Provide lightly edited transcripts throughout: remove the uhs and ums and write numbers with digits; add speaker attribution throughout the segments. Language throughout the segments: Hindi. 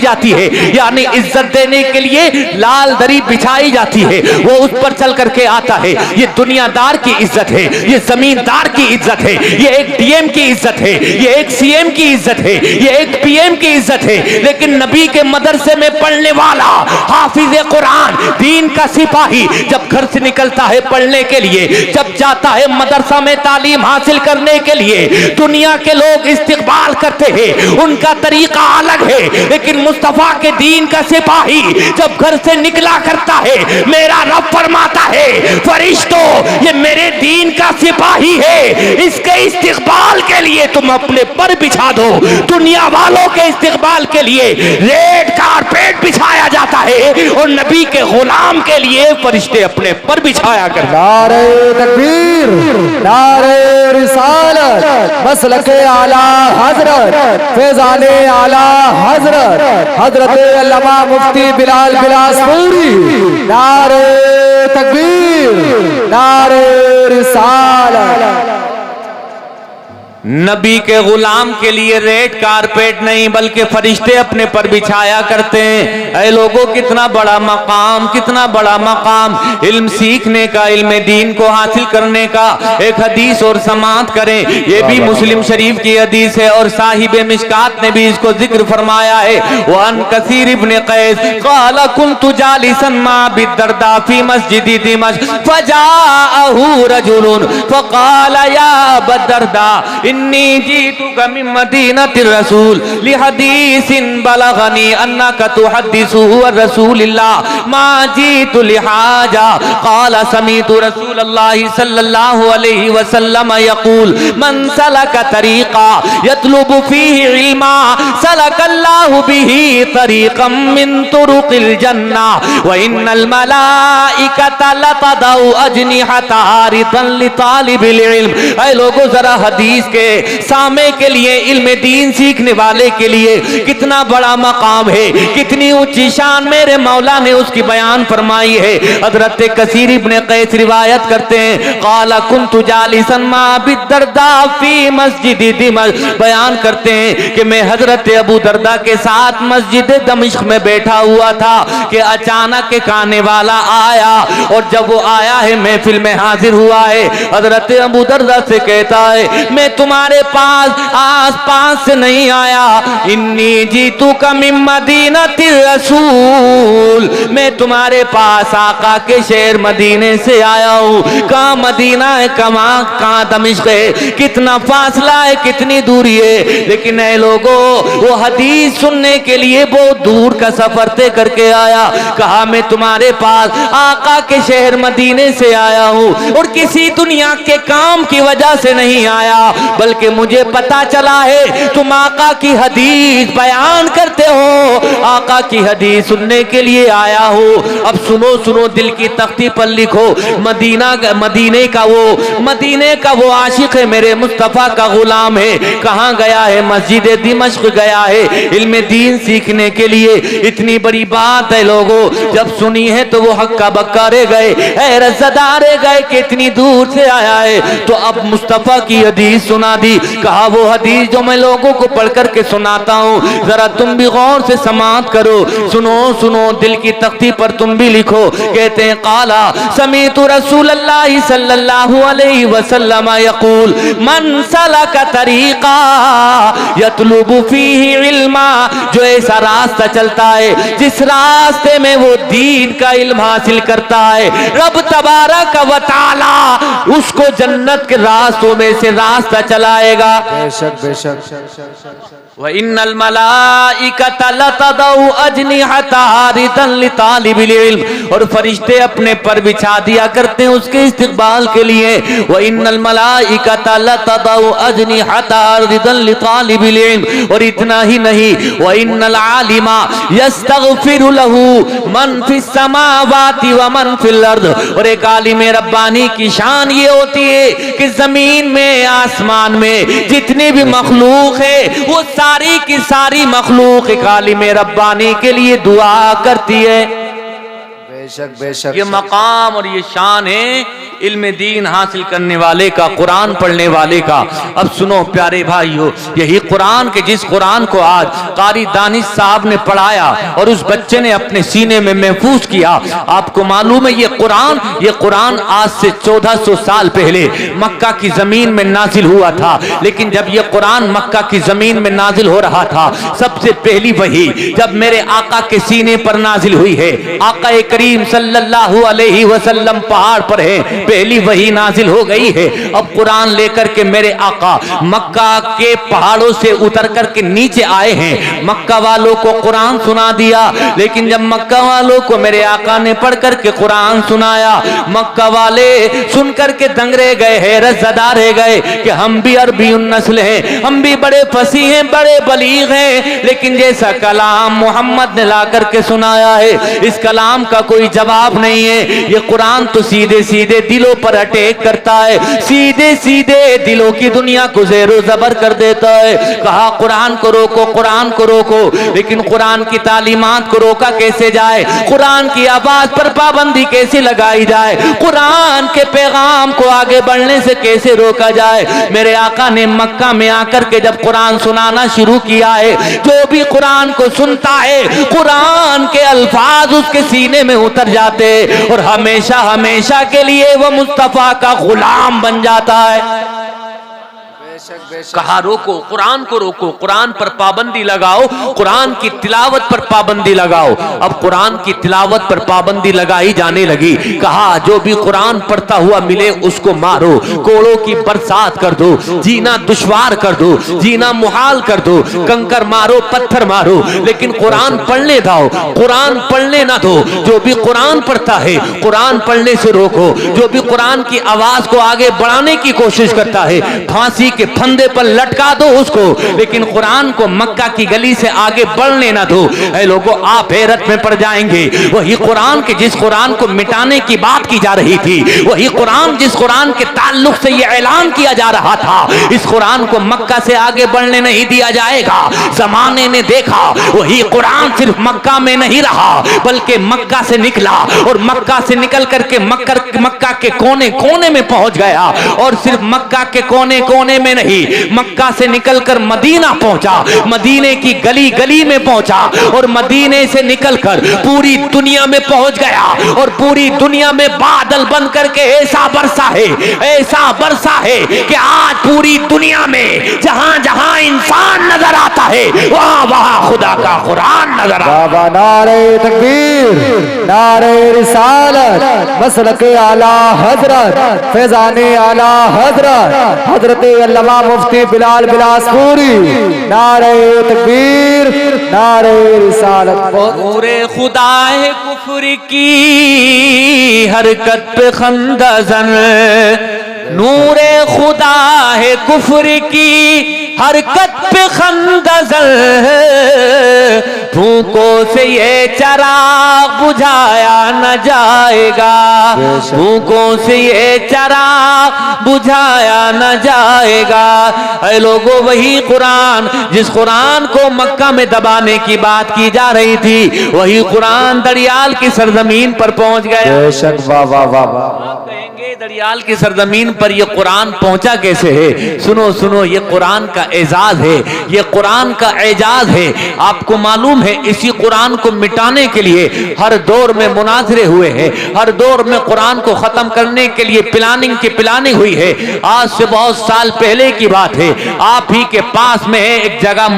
Speaker 1: बांधी जाती है, यानी इज्जत देने के लिए लाल दरी बिछाई जाती है, वो उस पर चल करके आता है। ये दुनियादार की इज्जत है, ये जमींदार की इज्जत है, ये एक डीएम की इज्जत है, ये एक सीएम की इज्जत है, ये एक पीएम की इज्जत है। लेकिन नबी के मदरसे में पढ़ने वाला हाफिज कुरान, दीन का सिपाही, जब घर से निकलता है पढ़ने के लिए, जब जाता है मदरसा में तालीम हासिल करने के लिए, दुनिया के लोग इस्तिकबाल करते हैं, उनका तरीका अलग है। लेकिन मुस्तफा के दीन का सिपाही जब घर से निकला करता है, मेरा रब फरमाता है, फरिश्तों ये मेरे दीन का सिपाही है, इसके इस्तिकबाल के लिए तुम अपने पर बिछा दो। दुनिया वालों के इस्तिकबाल के लिए रेड कारपेट बिछाया जाता है और नबी के गुलाम के लिए फरिश्ते अपने पर बिछाया करते।
Speaker 2: नारे तकबीर, नारे रिसालत, मसलके आला हजरत, फैजाने आला हजरत, हजरत अल्लामा मुफ्ती बिलाल बिलासपुरी। नारे तकबीर, नारे रिसालत।
Speaker 1: नबी के गुलाम के लिए रेड कारपेट नहीं बल्कि फरिश्ते अपने पर बिछाया करते हैं। ऐ लोगों, कितना बड़ा मकाम, कितना बड़ा मकाम, इल्म सीखने का, इल्म दीन को हासिल करने का। एक हदीस और समाअत करें, ये भी मुस्लिम शरीफ की हदीस है और साहिब मिशकात ने भी इसको जिक्र फरमाया है। वअन कसीर इब्न कैस क़ाल कुन्तु जालिसन मा बिद्दरदा फी मस्जिद दिमश्क फजाअहु रजुलन फ़क़ाल या बद्दरदा इन्नी जीतुका मिन मदीनतिर रसूल लिहदीसिन बलगनी अन्नका तुहद्दिसु रसूलिल्लाह मा जीतु लिहाजा क़ाल समीतु रसूलल्लाहि सल्लल्लाहु अलैहि वसल्लम यक़ूल मन सलका तरीक़ा यतलुबु फीहि इल्मा सलकल्लाहु बिही तरीक़म मिन तुरुक़िल जन्नह व इन्नल मलाइकता लतदउ अजनिहता रिदन लितालिबिल इल्म। ऐ लोगों, जरा हदीस के सामे के लिए, इल्म दीन सीखने वाले के लिए कितना बड़ा मकाम है, कितनी ऊंची शान मेरे मौला ने उसकी बयान फरमाई है। हजरत कसीर इब्न कैस रिवायत करते हैं, क़ाल कुन्तु जालिसन मा बिद्दरदा फी मस्जिद दिमश्क, बयान करते हैं कि मैं हजरत अबू दरदा के साथ मस्जिद दमिश्क में बैठा हुआ था कि अचानक एक आने वाला आया और जब वो आया है महफिल में हाजिर हुआ है, हजरत अबू दरदा से कहता है मैं तुम्हारे पास आस पास से नहीं आया, इन्नी जीतुका मिन मदीनतिर रसूल, मैं तुम्हारे पास आका के शहर मदीने से आया हूँ। कहाँ मदीना है, कहाँ दमिश्क है, कितना फासला है, कितनी दूरी है। लेकिन ऐ लोगों, वो हदीस सुनने के लिए बहुत दूर का सफर तय करके आया। कहा मैं तुम्हारे पास आका के शहर मदीने से आया हूँ और किसी दुनिया के काम की वजह से नहीं आया, बल्कि मुझे पता चला है तुम आका की हदीस बयान करते हो, आका की हदीस सुनने के लिए आया हो। अब सुनो सुनो, दिल की तख्ती पर लिखो, मदीने का वो आशिक है, मेरे मुस्तफा का गुलाम है। कहाँ गया है? मस्जिद दिमश्क गया है इल्म दीन सीखने के लिए। इतनी बड़ी बात है लोगों, जब सुनी है तो वो हक्का बक्का रह गए, रज़दारे गए कि इतनी दूर से आया है। तो अब मुस्तफा की हदीस सुना दी। कहा वो हदीस जो मैं लोगों को पढ़ करके सुनाता हूँ, जरा तुम भी गौर से समाअत करो, सुनो सुनो, दिल की तख्ती पर तुम भी लिखो। कहते हैं क़ाला समीतु रसूलल्लाहि सल्लल्लाहु अलैहि वसल्लम यक़ूल मन सलका तरीक़ा यतलुबु फीहि इल्मा, जो ऐसा रास्ता चलता है जिस रास्ते में वो दीन का इल्म हासिल करता है, रब तबारक व तआला उसको जन्नत के रास्तों में से रास्ता चलाएगा।
Speaker 2: बेशक बेशक।
Speaker 1: व इन्नल मलाइकता लतदउ अजनिहता रिदन लितालिबिल इल्म, और फरिश्ते अपने पर बिछा दिया करते हैं उसके इस्तिकबाल के लिए। व इन्नल मलाइकता लतदउ अजनिहता रिदन लितालिबिल इल्म, और इतना ही नहीं, व इन्नल आलिमा यस्तगफिरु लहू मन फिस समावाति व मन फिल अर्द, और एक आलिम रब्बानी की शान ये होती है कि जमीन में आसमान में जितनी भी मखलूक है वो सारी की सारी मखलूक एक आलिम रब्बानी के लिए दुआ करती है।
Speaker 2: बेशक बेशक
Speaker 1: ये मकाम और ये शान है इल्म दीन हासिल करने वाले का, कुरान पढ़ने वाले का। अब सुनो प्यारे भाइयों, यही कुरान के जिस कुरान को आज कारी दानिश साहब ने पढ़ाया और उस बच्चे ने अपने सीने में महफूज किया, आपको मालूम है ये कुरान आज से 1400 साल पहले मक्का की जमीन में नाजिल हुआ था। लेकिन जब ये कुरान मक्का की जमीन में नाजिल हो रहा था, सबसे पहली वही जब मेरे आका के सीने पर नाजिल हुई है, आका करीम सल्लल्लाहु अलैहि वसल्लम पहाड़ पर है, पहली वही नाजिल हो गई है। अब कुरान लेकर के मेरे आका मक्का के पहाड़ों से उतर करके नीचे आए हैं, मक्का वालों को कुरान सुना दिया। लेकिन जब मक्का वालों को मेरे आका ने पढ़ करके कुरान सुनाया, मक्का वाले सुन करके दंग रह गए, हैरत ज़दा रह गए कि हम भी अरबी नस्ल हैं, हम भी बड़े फसीह हैं, बड़े बलीग हैं, लेकिन जैसा कलाम मोहम्मद ने ला करके सुनाया है, इस कलाम का कोई जवाब नहीं है। ये कुरान तो सीधे सीधे दिलों पर अटैक करता है, सीधे सीधे दिलों की दुनिया को ज़ेरो ज़बर कर देता है। कहा कुरान को रोको, कुरान को रोको, लेकिन कुरान की तालीमात को रोका कैसे जाए, कुरान की आवाज पर पाबंदी कैसे लगाई जाए, कुरान के पैगाम को आगे बढ़ने से कैसे रोका जाए। मेरे आका ने मक्का में आकर के जब कुरान सुनाना शुरू किया है, जो भी कुरान को सुनता है, कुरान के अल्फाज उसके सीने में उतर जाते और हमेशा हमेशा के लिए वो मुस्तफा का गुलाम बन जाता है। कहा रोको, कुरान को रोको, कुरान पर पाबंदी लगाओ, कुरान की तिलावत पर पाबंदी लगाओ। अब कुरान की तिलावत पर पाबंदी लगाई जाने लगी। कहा जो भी कुरान पढ़ता हुआ मिले उसको मारो, कोड़ों की बरसात कर दो, जीना दुश्वार कर दो, जीना मुहाल कर दो, कंकर मारो, पत्थर मारो, लेकिन कुरान पढ़ने दो, कुरान पढ़ने ना दो। जो भी कुरान पढ़ता है कुरान पढ़ने से रोको, जो भी कुरान की आवाज को आगे बढ़ाने की कोशिश करता है फांसी के फंदे पर लटका दो उसको, लेकिन कुरान को मक्का की गली से आगे बढ़ने ना दो। ऐ लोगों, आप हैरत में पड़ जाएंगे। वही कुरान के जिस कुरान को मिटाने की बात की जा रही थी, वही कुरान जिस कुरान के ताल्लुक से यह ऐलान किया जा रहा था, इस कुरान को मक्का से आगे बढ़ने नहीं दिया जाएगा। जमाने ने देखा वही कुरान सिर्फ मक्का में नहीं रहा, बल्कि मक्का से निकला और मक्का से निकल करके मक्का के कोने कोने में पहुंच गया, और सिर्फ मक्का के कोने कोने में नहीं, मक्का से निकलकर मदीना पहुंचा, मदीने की गली गली में पहुंचा, और मदीने से निकलकर पूरी दुनिया में पहुंच गया, और पूरी दुनिया में बादल बन करके ऐसा बरसा है कि आज पूरी दुनिया में जहां जहां इंसान नजर आता है वहां वहां खुदा का कुरान नजर आता है।
Speaker 2: बाबा नारे तकबीर, नारे रिसालत, मसलके आला हजरत, फैजाने आला हजरत, हजरत अल्लामा मुफ्ती बिलाल बिलासपुरी। नारे तकबीर, नारे रिसालत।
Speaker 1: नूरे खुदा है कुफ्र की हरकत पे खंदजन, नूरे खुदा है कुफ्र की हरकत पे खंदजन, भूखों से ये चराग बुझाया न जाएगा, भूखों से ये चराग बुझाया न जाएगा। ऐ लोगों, वही कुरान जिस कुरान को मक्का में दबाने की बात की जा रही थी, वही कुरान दरियाल की सरजमीन पर पहुंच गया।
Speaker 2: बेशक, वाह वाह वाह वाह।
Speaker 1: कहेंगे दरियाल की सरजमीन पर यह कुरान पहुंचा कैसे है? सुनो सुनो, ये कुरान का एजाज है, ये कुरान का एजाज है। आपको मालूम है इसी कुरान को मिटाने के लिए हर दौर में मुनाजरे हुए हैं, हर दौर में कुरान को खत्म करने के लिए प्लानिंग हुई है। आज से बहुत साल पहले की बात है, आप ही के पास में है एक जगह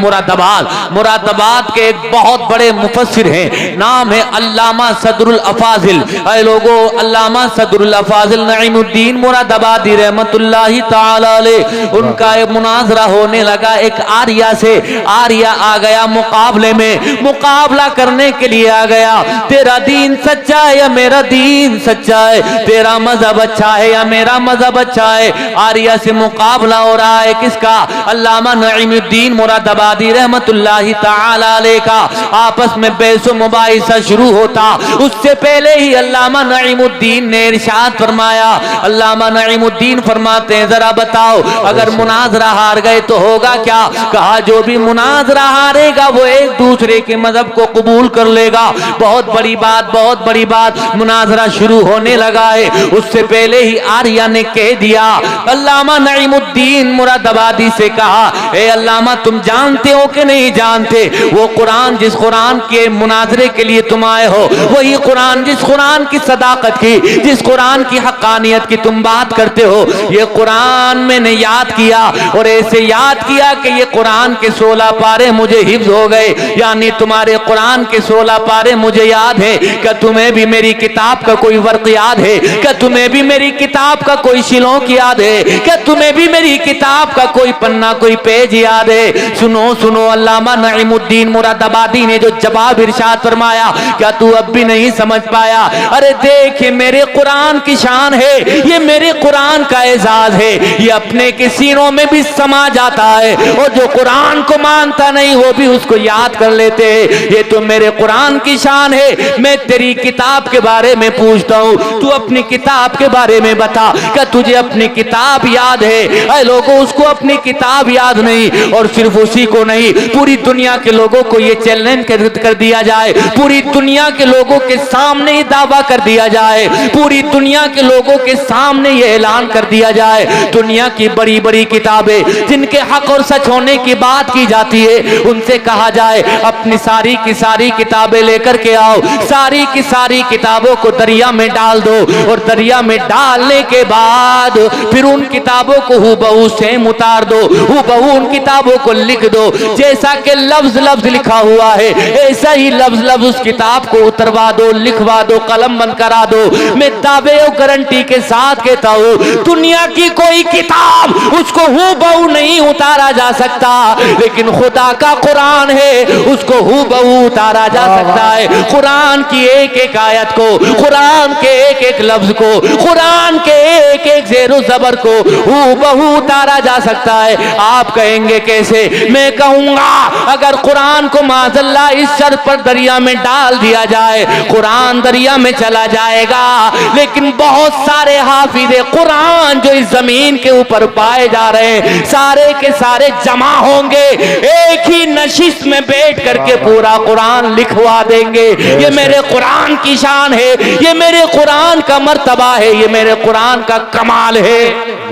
Speaker 1: मुरादाबाद के एक बहुत बड़े मुफस्सिर हैं, नाम है अल्लामा सदरुल अफाजिल। ऐ लोगों, अल्लामा सदरुल अफाजिल नईमुद्दीन मुरादाबादी रहमतुल्लाहि ताला अलैह, उनका एक मुनाजरा होने लगा एक आर्या से। आर्या आ गया मुकाबले में, मुकाबला करने के लिए आ गया। तेरा दीन सच्चा है या मेरा दीन सच्चा है, तेरा मजहब अच्छा है या मेरा मजहब अच्छा है। आर्या से मुकाबला हो रहा है किसका? अल्लामा नईमुद्दीन मुरादाबादी रहमतुल्लाहि ताला अलैह का। आपस में बहसो मुबाहिसा शुरू होता, उससे पहले ही अल्लामा नईमुद्दीन ने इरशाद फरमाया, अल्लामा नईमुद्दीन फरमाते हैं जरा बताओ अगर मुनाजरा हार गए तो होगा क्या? कहा जो भी मुनाजरा हारेगा वो एक दूसरे के मजहब को कबूल कर लेगा। बहुत बड़ी बात, बहुत बड़ी बात। मुनाजरा शुरू होने लगा है, उससे पहले ही आर्या ने कह दिया, अल्लामा नईमुद्दीन मुरादाबादी से कहा, ए अल्लामा तुम जानते हो कि नहीं जानते वो कुरान जिस कुरान के मुनाजरे के लिए तुम आए हो वही कुरान जिस कुरान की सदाकत की, जिस कुरान की हक्कानियत की तुम बात करते हो, ये कुरान मैंने याद किया और ऐसे याद किया कि ये कुरान के 16 पारे मुझे हिफ्ज हो गए, यानी तुम्हारे कुरान के 16 पारे मुझे याद है। क्या तुम्हें भी मेरी किताब का कोई वर्क याद है? क्या तुम्हें भी मेरी किताब का कोई शिलोक याद है? क्या तुम्हें भी मेरी किताब का कोई पन्ना, कोई पेज याद है? सुनो सुनो, अल्लामा नईमुद्दीन मुरादाबादी ने जो जवाब इरशाद फरमाया, क्या तू अब भी नहीं समझ पाया? अरे देख, ये मेरे कुरान की शान है, ये मेरे कुरान का एजाज है, ये अपने के सीनों में भी समा जाता है और जो कुरान को मानता नहीं वो भी उसको याद कर लेते हैं। ये तो मेरे कुरान की शान है। मैं तेरी किताब के बारे में पूछता हूँ, तू अपनी किताब के बारे में बता, क्या तुझे अपनी किताब याद है? ऐ लोगों, उसको अपनी किताब याद नहीं, और सिर्फ उसी को नहीं, पूरी दुनिया के लोगों को ये चैलेंज कर दिया जाए, पूरी दुनिया के लोगों के सामने ही दावा कर दिया जाए, पूरी दुनिया के लोगों के सामने ये ऐलान कर दिया जाए, दुनिया की बड़ी बड़ी किताबें जिनके हक और सच होने की बात की जाती है उनसे कहा जाए अपनी सारी की सारी किताबें लेकर के आओ, सारी की सारी किताबों को दरिया में डाल दो और दरिया में डालने के बाद फिर उन किताबों को हूबहू सेम उतार दो, हूबहू उन किताबों को लिख दो, जैसा कि लफ्ज लफ्ज लिखा हुआ है ऐसा ही लफ्ज लफ्ज उस किताब को उतरवा दो, लिखवा दो, कलम बंद करा दो। मैं दावे और गारंटी के साथ कहता हूँ दुनिया की कोई किताब उसको हूबहू नहीं उतारा जा सकता, लेकिन खुदा का कुरान है उसको हूबहू उतारा जा सकता है। कुरान की एक एक आयत को, कुरान के एक एक लफ्ज को, कुरान के एक एक ज़ेरो ज़बर को हूबहू उतारा जा सकता है। आप कहेंगे कैसे? मैं कहूंगा अगर कुरान को माज़अल्लाह इस शर्त पर दरिया में डाल दिया जाए, कुरान दरिया में चला जाएगा, लेकिन बहुत सारे हाफिज़े कुरान जो इस जमीन के ऊपर पाए जा रहे हैं सारे के सारे जमा होंगे, एक ही नशिश में बैठ करके पूरा कुरान लिखवा देंगे। ये मेरे कुरान की शान है, ये मेरे कुरान का मर्तबा है, ये मेरे कुरान का कमाल है।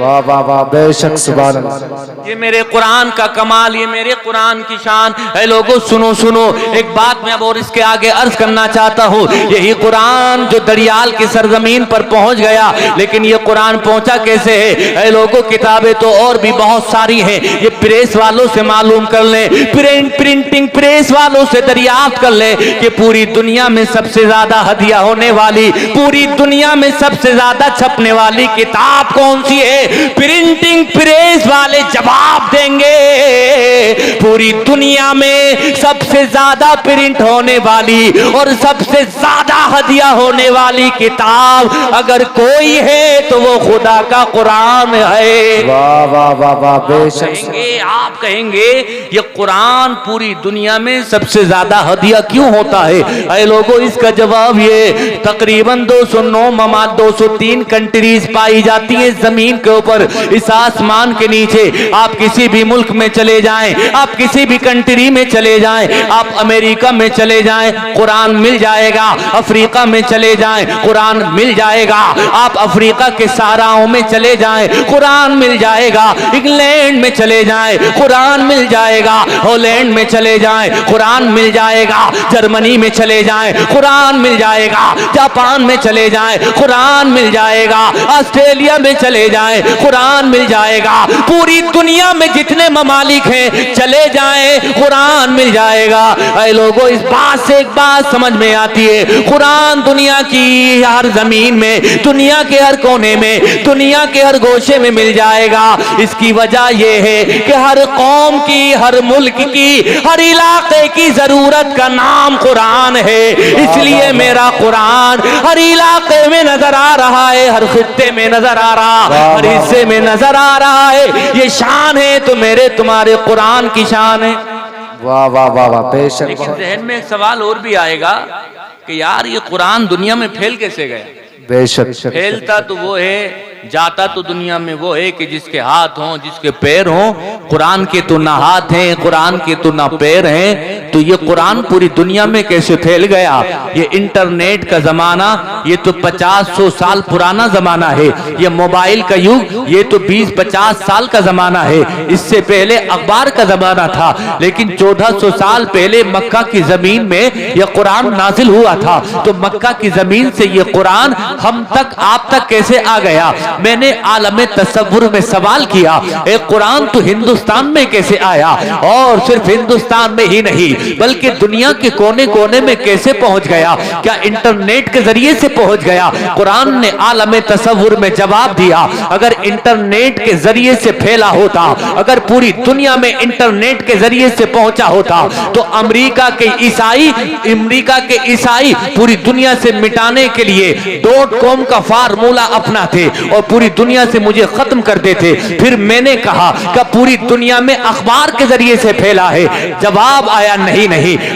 Speaker 2: वाह वाह वाह, बेशक सुभान अल्लाह।
Speaker 1: ये मेरे कुरान का कमाल, ये मेरे कुरान की शान है। लोगों सुनो सुनो, एक बात मैं अब और इसके आगे अर्ज करना चाहता हूँ। यही कुरान जो दरियाल की सरजमीन पर पहुंच गया, लेकिन ये कुरान पहुंचा कैसे है? लोगों किताबें तो और भी बहुत सारी हैं, ये प्रेस वालों से मालूम कर लें, प्रिंटिंग प्रेस वालों से दरियाफ्त कर लें कि पूरी दुनिया में सबसे ज्यादा हदिया होने वाली, पूरी दुनिया में सबसे ज्यादा छपने वाली किताब कौन सी है? प्रिंटिंग प्रेस वाले जवाब देंगे पूरी दुनिया में सबसे ज्यादा प्रिंट होने वाली और सबसे ज्यादा हदिया होने वाली किताब अगर कोई है तो वो खुदा का कुरान है।
Speaker 2: वाह वाह वाह वाह, बेशक।
Speaker 1: कहेंगे, आप कहेंगे ये कुरान पूरी दुनिया में सबसे ज्यादा हदिया क्यों होता है? अरे लोगों, इसका जवाब ये तकरीबन 209 ममालिक 203 कंट्रीज पाई जाती है जमीन के ऊपर, इस आसमान के नीचे। आप किसी भी मुल्क में चले जाएं, आप किसी भी कंट्री में चले जाएं, आप अमेरिका में चले जाएं कुरान मिल जाएगा, अफ्रीका में चले जाएं कुरान मिल जाएगा, आप अफ्रीका के सहाराओं में चले जाएं कुरान मिल जाएगा, इंग्लैंड में चले जाएं कुरान मिल जाएगा, हॉलैंड में चले जाएं कुरान मिल जाएगा, जर्मनी में चले जाएं कुरान मिल जाएगा, जापान में चले जाएं कुरान मिल जाएगा, ऑस्ट्रेलिया में चले जाएं कुरान मिल जाएगा, पूरी दुनिया में जितने ममालिक हैं चले जाएं कुरान मिल जाएगा। ऐ लोगों, इस बात से एक बात समझ में आती है, कुरान दुनिया की हर जमीन में, दुनिया के हर कोने में, दुनिया के हर गोशे में मिल जाएगा। इसकी वजह यह है कि हर कौम की, हर मुल्क की, हर इलाके की जरूरत का नाम कुरान है, इसलिए मेरा कुरान हर इलाके में नजर आ रहा है, हर खित्ते में नजर आ रहा, हर हिस्से में नजर आ रहा है। ये शान है तो मेरे तुम्हारे कुरान की शान है।
Speaker 2: वाह वाह वाह वाह, बेशक।
Speaker 1: लेकिन जहन में एक सवाल और भी आएगा कि यार ये कुरान दुनिया में फैल कैसे गया?
Speaker 2: बेशक
Speaker 1: फैलता तो वो है, जाता तो दुनिया में वो है कि जिसके हाथ हों, जिसके पैर हों। कुरान के तो ना हाथ हैं, कुरान के तो ना पैर हैं, तो ये कुरान पूरी दुनिया में कैसे फैल गया? ये इंटरनेट का जमाना, ये तो 50-100 साल पुराना जमाना है। ये मोबाइल का युग, ये तो 20-50 साल का जमाना है। इससे पहले अखबार का जमाना था, लेकिन 1400 साल पहले मक्का की जमीन में यह कुरान नाजिल हुआ था। तो मक्का की जमीन से ये कुरान हम तक, आप तक कैसे आ गया? मैंने आलम तसव्वुर में सवाल किया, ए कुरान तो हिंदुस्तान में कैसे आया? और सिर्फ हिंदुस्तान में ही नहीं बल्कि दुनिया के कोने कोने में कैसे पहुंच गया? क्या इंटरनेट के जरिए से पहुंच गया? कुरान ने आलम तसव्वुर में जवाब दिया, अगर इंटरनेट के जरिए से फैला होता, अगर पूरी दुनिया में इंटरनेट के जरिए से पहुंचा होता, तो अमेरिका के ईसाई पूरी दुनिया से मिटाने के लिए .com का फार्मूला अपनाते और पूरी दुनिया से मुझे खत्म कर देते। फिर मैंने कहा कि पूरी दुनिया में अखबार के जरिए से फैला है। जवाब आया, नहीं नहीं,